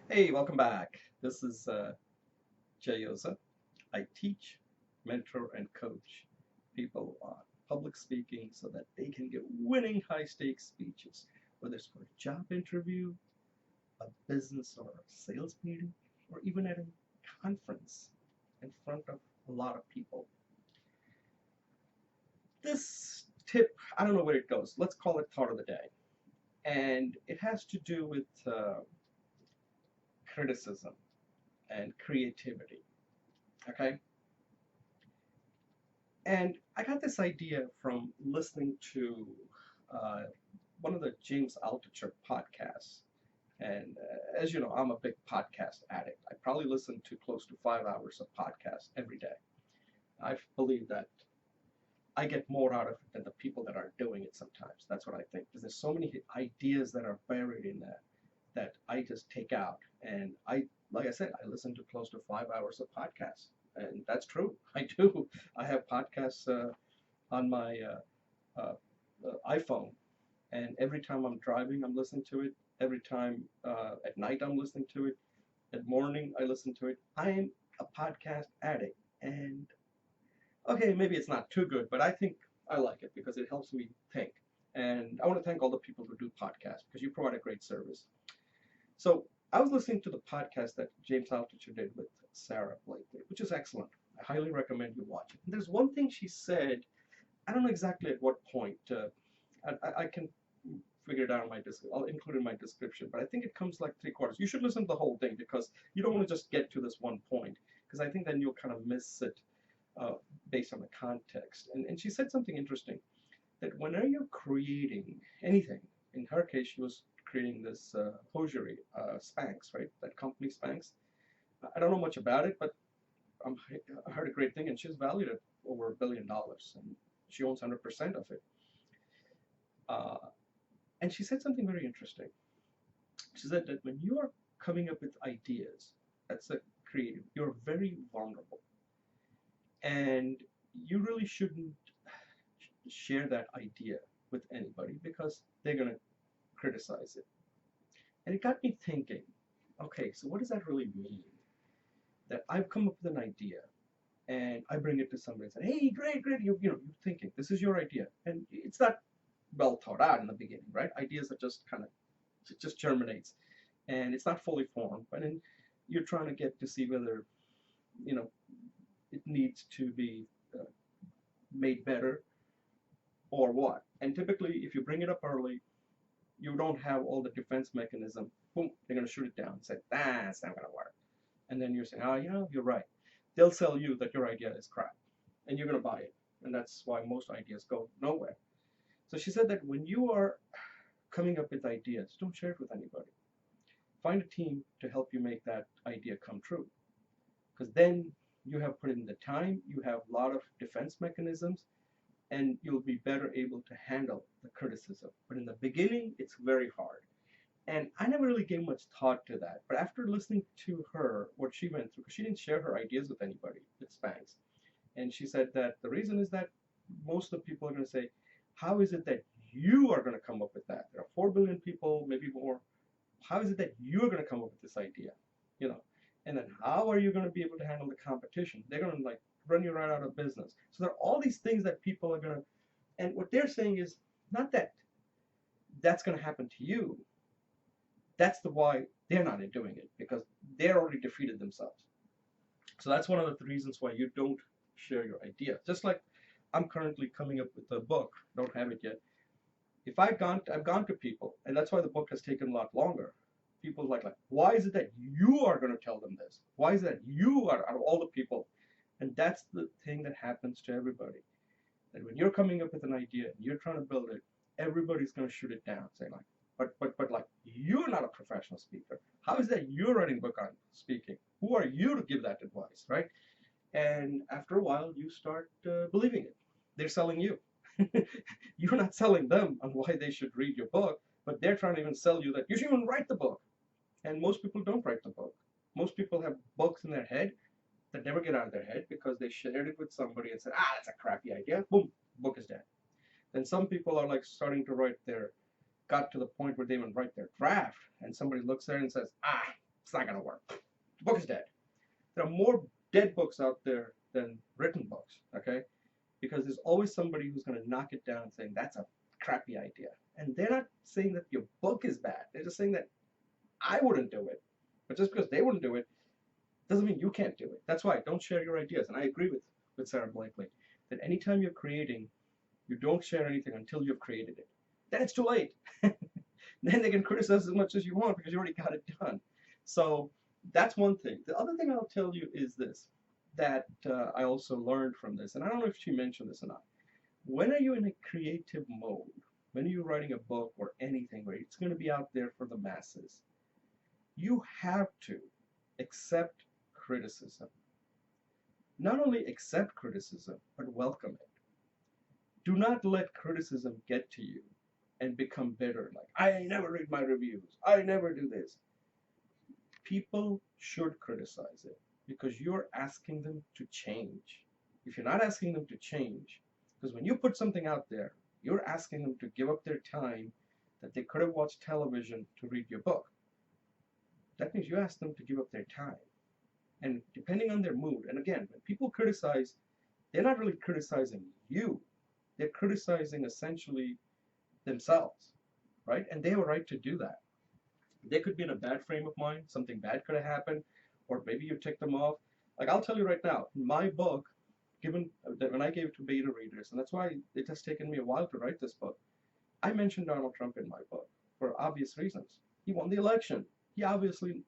Hey, welcome back. This is Jay Yoza. I teach, mentor, and coach people on public speaking so that they can get winning high stakes speeches, whether it's for a job interview, a business or a sales meeting, or even at a conference in front of a lot of people. This tip, I don't know where it goes. Let's call it thought of the day. And it has to do with criticism and creativity. Okay. And I got this idea from listening to uh, one of the James Altucher podcasts. And as you know, I'm a big podcast addict. I probably listen to close to 5 hours of podcasts every day. I believe that I get more out of it than the people that are doing it sometimes. That's what I think. Because there's so many ideas that are buried in that that I just take out. And like I said, I listen to close to 5 hours of podcasts. And that's true. I do. I have podcasts on my iPhone, and every time I'm driving, I'm listening to it. Every time at night, I'm listening to it. At morning, I listen to it. I am a podcast addict, and okay, maybe it's not too good, but I think I like it because it helps me think. And I want to thank all the people who do podcasts because you provide a great service. So I was listening to the podcast that James Altucher did with Sarah Blakely, which is excellent. I highly recommend you watch it. And there's one thing she said. I don't know exactly at what point. I can figure it out in my I'll include it in my description, but I think it comes like three quarters. You should listen to the whole thing because you don't want to just get to this one point because I think then you'll kind of miss it uh, based on the context. And she said something interesting that whenever you're creating anything, in her case, she was creating this hosiery, Spanx, right? That company Spanx. I don't know much about it, but I heard a great thing, and she's valued at over $1 billion, and she owns 100% of it. Uh, and she said something very interesting. She said that when you are coming up with ideas, that's a creative, you're very vulnerable. And you really shouldn't share that idea with anybody because they're going to criticize it. And it got me thinking, okay, so what does that really mean? That I've come up with an idea and I bring it to somebody and say, hey, great, great, you're thinking, this is your idea. And it's not well thought out in the beginning, right? Ideas are just kind of, it just germinates and it's not fully formed. But then you're trying to get to see whether, you know, it needs to be made better or what. And typically, if you bring it up early, you don't have all the defense mechanism. Boom, they're going to shoot it down and say, that's not going to work. And then you're saying, oh, you're right. They'll sell you that your idea is crap and you're going to buy it. And that's why most ideas go nowhere. So she said that when you are coming up with ideas, don't share it with anybody. Find a team to help you make that idea come true. Because then you have put in the time, you have a lot of defense mechanisms, and you'll be better able to handle the criticism. But in the beginning, it's very hard. And I never really gave much thought to that. But after listening to her, what she went through, because she didn't share her ideas with anybody with Spanx. And she said that the reason is that most of the people are going to say, how is it that you are going to come up with that? There are 4 billion people, maybe more. How is it that you're going to come up with this idea? You know, and then how are you going to be able to handle the competition? They're going to like run you right out of business. So there are all these things that people are going to, and what they're saying is not that that's going to happen to you. That's the why they're not doing it because they're already defeated themselves. So that's one of the reasons why you don't share your idea. Just like I'm currently coming up with a book, don't have it yet. If I've gone to people, and that's why the book has taken a lot longer. People like, why is it that you are going to tell them this? Why is it that you are out of all the people? And that's the thing that happens to everybody. That when you're coming up with an idea and you're trying to build it, everybody's going to shoot it down, saying like, but like you're not a professional speaker. How is that you're writing a book on speaking? Who are you to give that advice, right? And after a while, you start believing it. They're selling you. You're not selling them on why they should read your book, but they're trying to even sell you that you should even write the book. And most people don't write the book. Most people have books in their head that never get out of their head because they shared it with somebody and said, that's a crappy idea. Boom, book is dead. Then some people are like starting to got to the point where they even write their draft, and somebody looks there and says, It's not going to work. The book is dead. There are more dead books out there than written books, okay? Because there's always somebody who's going to knock it down saying that's a crappy idea. And they're not saying that your book is bad. They're just saying that I wouldn't do it. But just because they wouldn't do it doesn't mean you can't do it. That's why don't share your ideas. And I agree with Sarah Blakely that anytime you're creating, you don't share anything until you've created it. Then it's too late. Then they can criticize as much as you want because you already got it done. So that's one thing. The other thing I'll tell you is this, that I also learned from this, and I don't know if she mentioned this or not. When are you in a creative mode? When are you writing a book or anything where it's going to be out there for the masses? You have to accept criticism. Not only accept criticism, but welcome it. Do not let criticism get to you and become bitter. Like, I never read my reviews. I never do this. People should criticize it because you're asking them to change. If you're not asking them to change, because when you put something out there, you're asking them to give up their time that they could have watched television to read your book. That means you ask them to give up their time. And depending on their mood, and again, when people criticize, they're not really criticizing you. They're criticizing essentially themselves, right? And they have a right to do that. They could be in a bad frame of mind, something bad could have happened, or maybe you ticked them off. Like, I'll tell you right now, my book, given that when I gave it to beta readers, and that's why it has taken me a while to write this book, I mentioned Donald Trump in my book for obvious reasons. He won the election. He obviously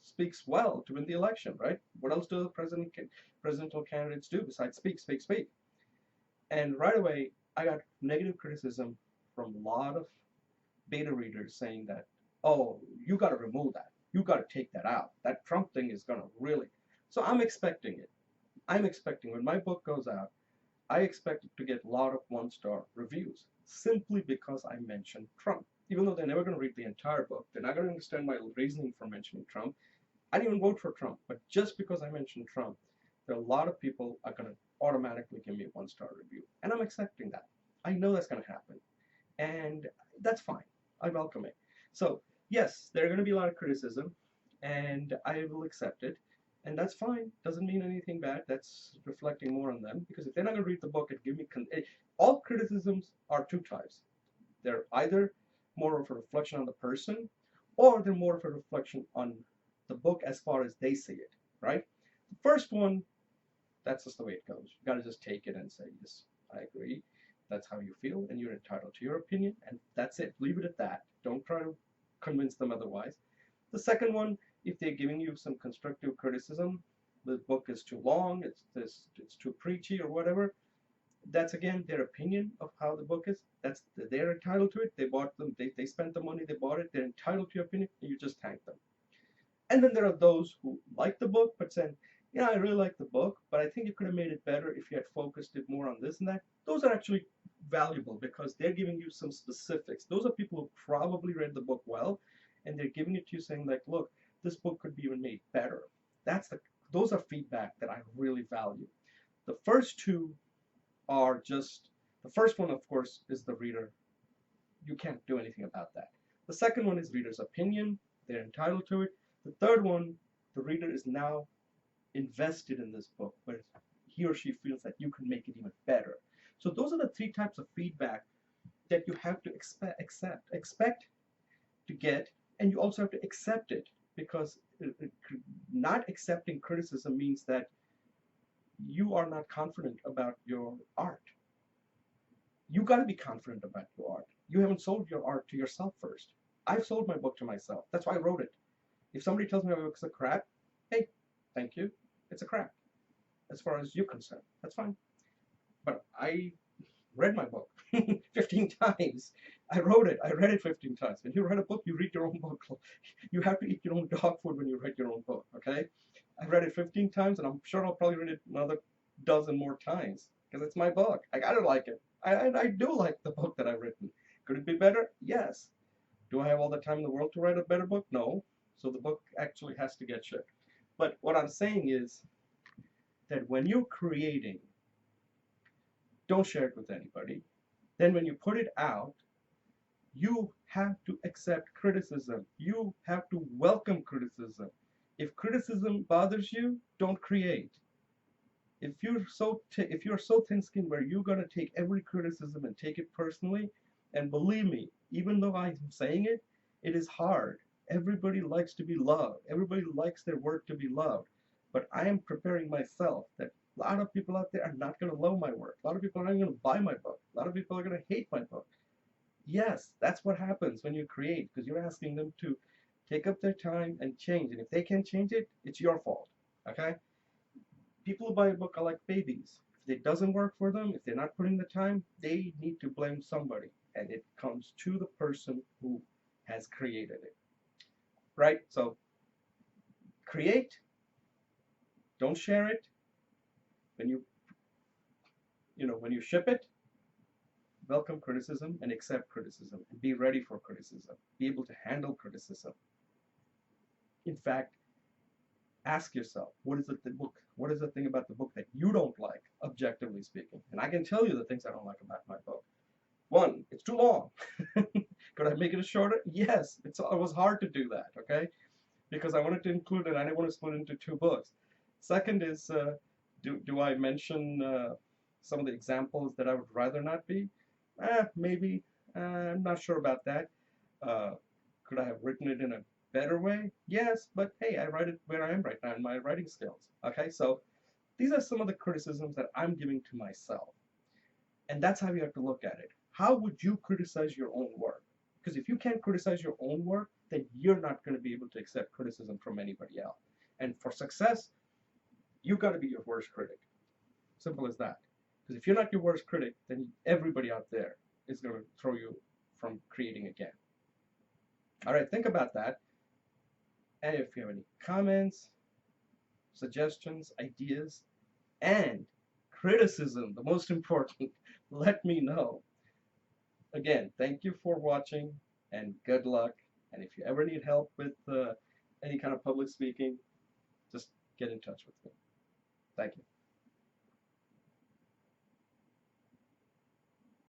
speaks well to win the election, right? What else do presidential candidates do besides speak, speak, speak? And right away, I got negative criticism from a lot of beta readers saying that, oh, you got to remove that. You got to take that out. That Trump thing is going to really. So I'm expecting it. I'm expecting when my book goes out, I expect it to get a lot of one-star reviews simply because I mentioned Trump. Even though they're never going to read the entire book, they're not going to understand my reasoning for mentioning Trump. I didn't even vote for Trump, but just because I mentioned Trump, there are a lot of people are going to automatically give me a one-star review. And I'm accepting that. I know that's going to happen. And that's fine. I welcome it. So, yes, there are going to be a lot of criticism, and I will accept it. And that's fine. Doesn't mean anything bad. That's reflecting more on them. Because if they're not going to read the book and give me... all criticisms are two types. They're either more of a reflection on the person, or they're more of a reflection on the book as far as they see it, right? The first one, that's just the way it goes. You got to just take it and say, yes, I agree. That's how you feel, and you're entitled to your opinion, and that's it. Leave it at that. Don't try to convince them otherwise. The second one, if they're giving you some constructive criticism, the book is too long, it's too preachy or whatever, that's again their opinion of how the book is. They're entitled to it. They bought them. They spent the money. They bought it. They're entitled to your opinion, and you just thank them. And then there are those who like the book but said, yeah, I really like the book, but I think you could have made it better if you had focused it more on this and that. Those are actually valuable because they're giving you some specifics. Those are people who probably read the book well, and they're giving it to you saying like, look, this book could be even made better. Those are feedback that I really value. The first two are just, the first one, of course, is the reader. You can't do anything about that. The second one is reader's opinion. They're entitled to it. The third one, the reader is now invested in this book, but he or she feels that you can make it even better. So those are the three types of feedback that you have to expect to get, and you also have to accept it, because not accepting criticism means that you are not confident about your art. You got to be confident about your art. You haven't sold your art to yourself first. I've sold my book to myself. That's why I wrote it. If somebody tells me my book's a crap, hey, thank you. It's a crap. As far as you're concerned, that's fine. But I read my book 15 times. I wrote it. I read it 15 times. When you write a book, you read your own book. You have to eat your own dog food when you write your own book, okay? I read it 15 times, and I'm sure I'll probably read it another dozen more times because it's my book. I gotta like it. I do like the book that I've written. Could it be better? Yes. Do I have all the time in the world to write a better book? No. So the book actually has to get shipped. But what I'm saying is that when you're creating, don't share it with anybody. Then when you put it out, You have to accept criticism. You have to welcome criticism. If criticism bothers you, don't create. If you're so thin-skinned where you're gonna take every criticism and take it personally, and believe me, even though I'm saying it, it is hard. Everybody likes to be loved. Everybody likes their work to be loved. But I am preparing myself that a lot of people out there are not going to love my work. A lot of people are not going to buy my book. A lot of people are going to hate my book. Yes, that's what happens when you create, because you're asking them to take up their time and change. And if they can't change it, it's your fault. Okay? People who buy a book are like babies. If it doesn't work for them, if they're not putting the time, they need to blame somebody. And it comes to the person who has created it. Right? So create, don't share it. When you ship it, welcome criticism and accept criticism and be ready for criticism. Be able to handle criticism. In fact, ask yourself, what is the thing about the book that you don't like, objectively speaking? And I can tell you the things I don't like about my book. One, it's too long. Could I make it shorter? Yes. It was hard to do that, okay? Because I wanted to include it. I didn't want to split it into two books. Second is, do I mention some of the examples that I would rather not be? Maybe. I'm not sure about that. Could I have written it in a better way? Yes, but hey, I write it where I am right now in my writing skills. Okay, so these are some of the criticisms that I'm giving to myself. And that's how you have to look at it. How would you criticize your own work? Because if you can't criticize your own work, then you're not going to be able to accept criticism from anybody else. And for success, you've got to be your worst critic. Simple as that. Because if you're not your worst critic, then everybody out there is going to throw you from creating again. All right, think about that. And if you have any comments, suggestions, ideas, and criticism, the most important, let me know. Again, thank you for watching and good luck. And if you ever need help with any kind of public speaking, just get in touch with me. Thank you.